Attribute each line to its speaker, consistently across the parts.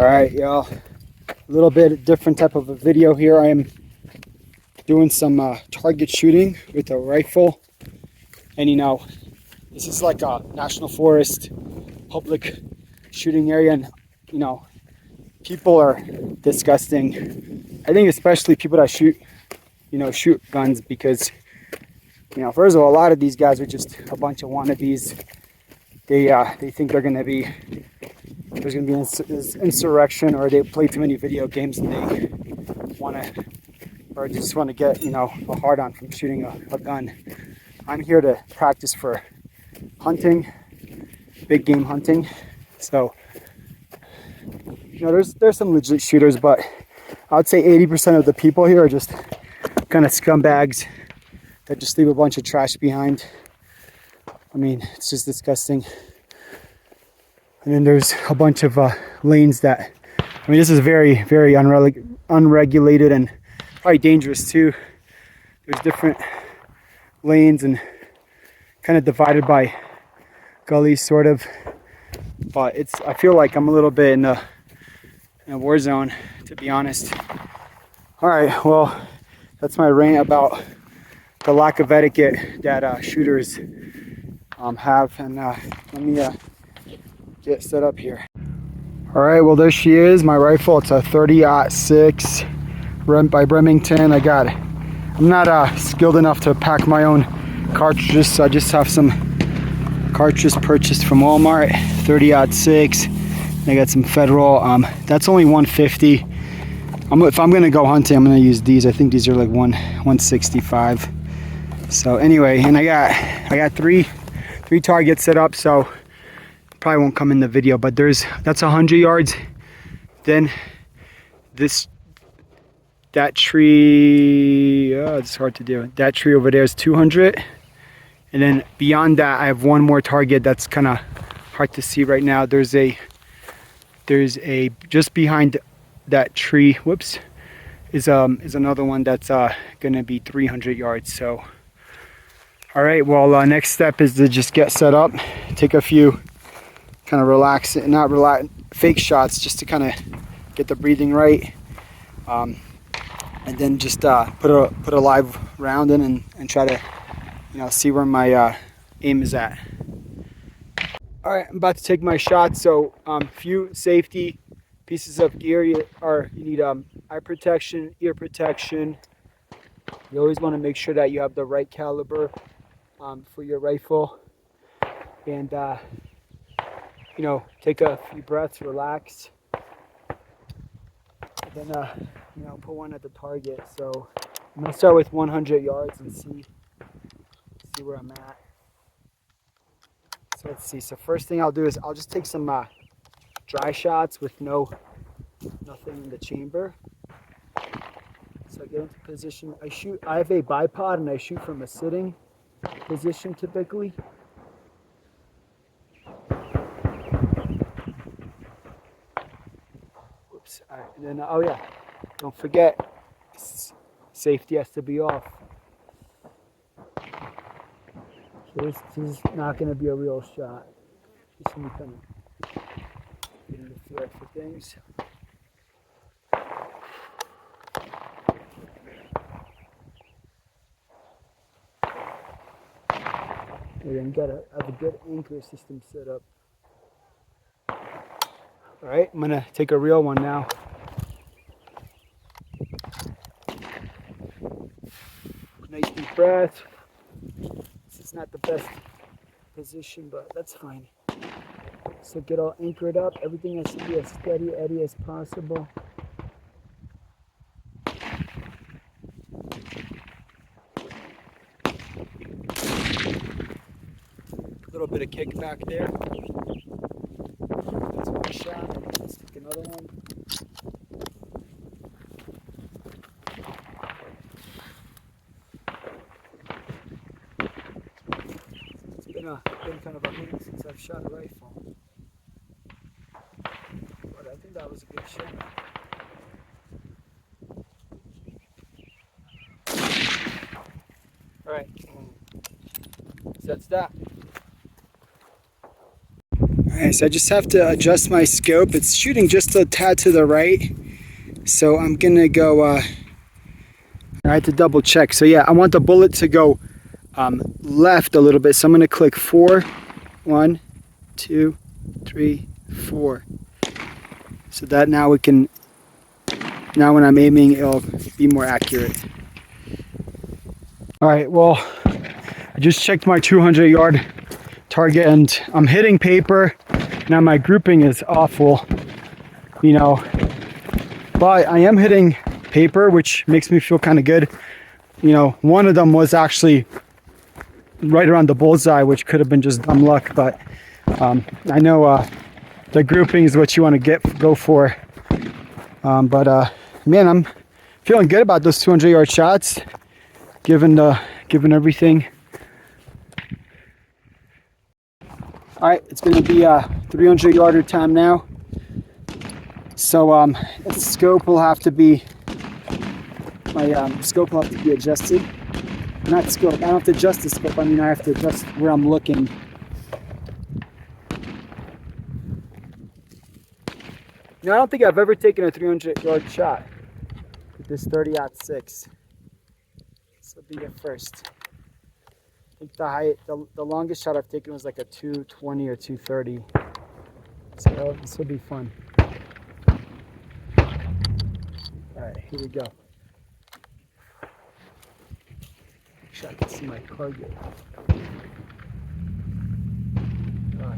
Speaker 1: All right, y'all. A little bit different type of a video here. I am doing some target shooting with a rifle, and this is like a national forest, public shooting area, and people are disgusting. I think especially people that shoot guns because first of all, a lot of these guys are just a bunch of wannabes. They think there's gonna be insurrection, or they play too many video games and they just want to get a hard on from shooting a gun. I'm here to practice for hunting, big game hunting. So there's some legit shooters, but I would say 80% of the people here are just kind of scumbags that just leave a bunch of trash behind. I mean, it's just disgusting. And then there's a bunch of lanes that, this is very, very unregulated and probably dangerous too. There's different lanes and kind of divided by gullies, sort of. But I feel like I'm a little bit in a war zone, to be honest. All right, well, that's my rant about the lack of etiquette that shooters have. And let me get set up here. All right, well, there she is, my rifle. It's a 30-06 by Remington. I'm not skilled enough to pack my own cartridges, so I just have some cartridges purchased from Walmart, 30-06. I got some Federal. That's only $150. If I'm gonna go hunting, I'm gonna use these. I think these are like $165. So anyway, and I got three targets set up, so probably won't come in the video, but that's 100 yards. Then that tree, it's hard to do. That tree over there is 200. And then beyond that, I have one more target that's kind of hard to see right now. There's a just behind that tree, whoops, is another one that's gonna be 300 yards. So all right, well, next step is to just get set up, take a few kind of fake shots just to kind of get the breathing right, and then just put a live round in and try to see where my aim is at. All right, I'm about to take my shot. So few safety pieces of gear. You need eye protection, ear protection. You always want to make sure that you have the right caliber for your rifle, and take a few breaths, relax, and then put one at the target. So I'm gonna start with 100 yards and see where I'm at. So let's see. So first thing I'll do is I'll just take some dry shots with nothing in the chamber. So I get into position. I have a bipod and I shoot from a sitting position typically. Whoops. All right. And then, oh yeah, don't forget, safety has to be off. So this is not going to be a real shot. Just me kind of getting the feel for things. And then have a good anchor system set up. All right, I'm gonna take a real one now. Nice deep breath. This is not the best position, but that's fine. So get all anchored up. Everything has to be as steady eddy as possible. A little bit of kickback there. That's one shot. Let's take another one. It's been kind of a minute since I've shot a rifle, but I think that was a good shot. All right, so that's that. Alright, so I just have to adjust my scope. It's shooting just a tad to the right. So I'm gonna go, I had to double check. So yeah, I want the bullet to go left a little bit. So I'm gonna click 4, 1, 2, 3, 4. So that now we can, now when I'm aiming, it'll be more accurate. Alright, well, I just checked my 200-yard target and I'm hitting paper. Now my grouping is awful, you know, but I am hitting paper, which makes me feel kind of good. You know, one of them was actually right around the bullseye, which could have been just dumb luck, but I know the grouping is what you want to go for. Man, I'm feeling good about those 200-yard shots, given everything. All right, it's going to be a 300-yarder time now. So the scope will have to be, my scope will have to be adjusted. Not scope, I don't have to adjust the scope, I mean I have to adjust where I'm looking. You know, I don't think I've ever taken a 300-yard shot with this 30-06. This will be the first. I think the longest shot I've taken was like a 220 or 230. So this will be fun. Alright, here we go. Actually, I can see my target.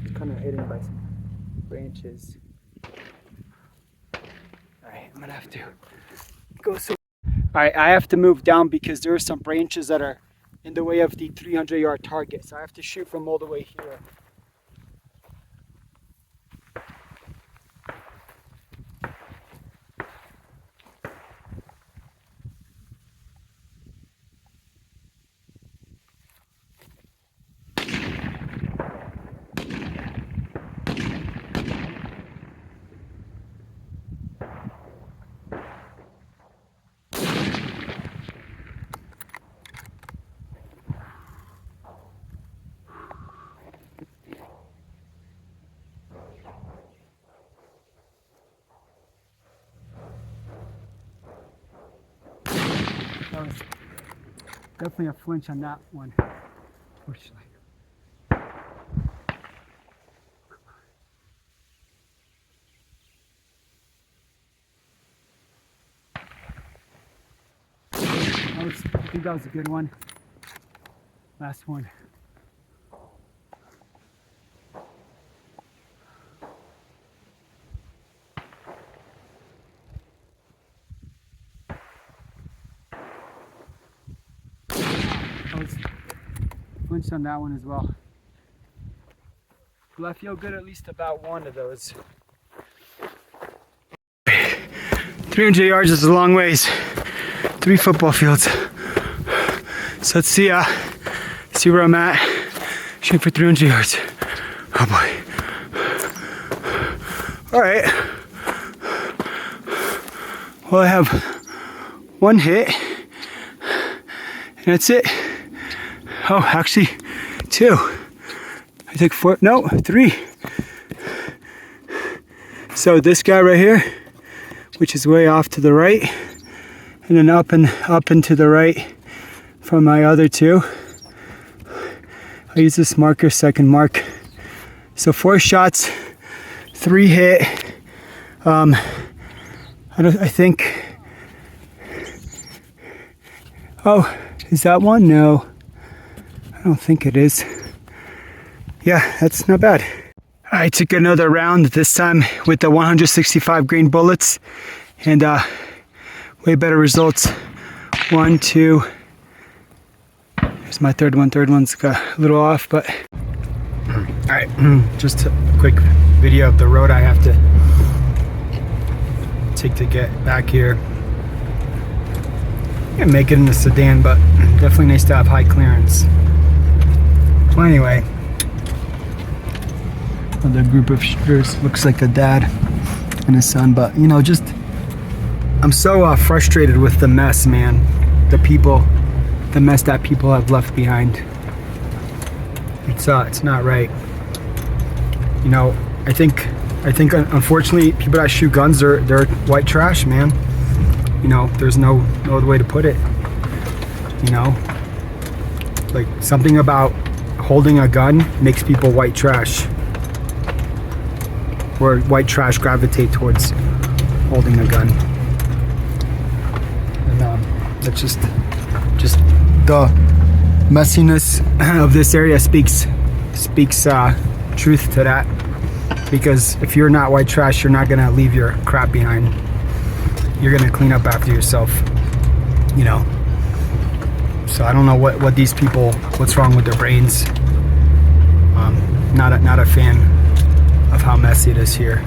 Speaker 1: It's kind of hidden by some branches. Alright, I'm gonna have to go so. Alright, I have to move down because there are some branches that are in the way of the 300-yard target. So I have to shoot from all the way here. That was definitely a flinch on that one, unfortunately. I think that was a good one. Last one. I was flinched on that one as well. Well, I feel good at least about one of those. 300 yards is a long ways. 3 football fields. So let's see where I'm at. Shooting for 300 yards. Oh boy. All right. Well, I have one hit, and that's it. Oh, actually, 2. I took 4, no, 3. So this guy right here, which is way off to the right, and then up and to the right from my other 2. I use this marker, second mark. So 4 shots, 3 hit. I think. Oh, is that one? No, I don't think it is. Yeah, that's not bad. I took another round, this time with the 165 grain bullets, and way better results. 1, 2. Here's my third one. Third one's got a little off, but. All right, just a quick video of the road I have to take to get back here. I can make it in the sedan, but definitely nice to have high clearance. Well, anyway, another group of shooters. Looks like a dad and his son, but you know, just I'm so frustrated with the mess, man. The mess that people have left behind. It's not right. You know, I think unfortunately people that shoot guns, they're white trash, man. You know, there's no other way to put it. You know, like something about holding a gun makes people white trash, or white trash gravitate towards holding a gun. And that's just the messiness of this area speaks truth to that. Because if you're not white trash, you're not gonna leave your crap behind. You're gonna clean up after yourself, you know. So I don't know what these people, what's wrong with their brains. Not a fan of how messy it is here.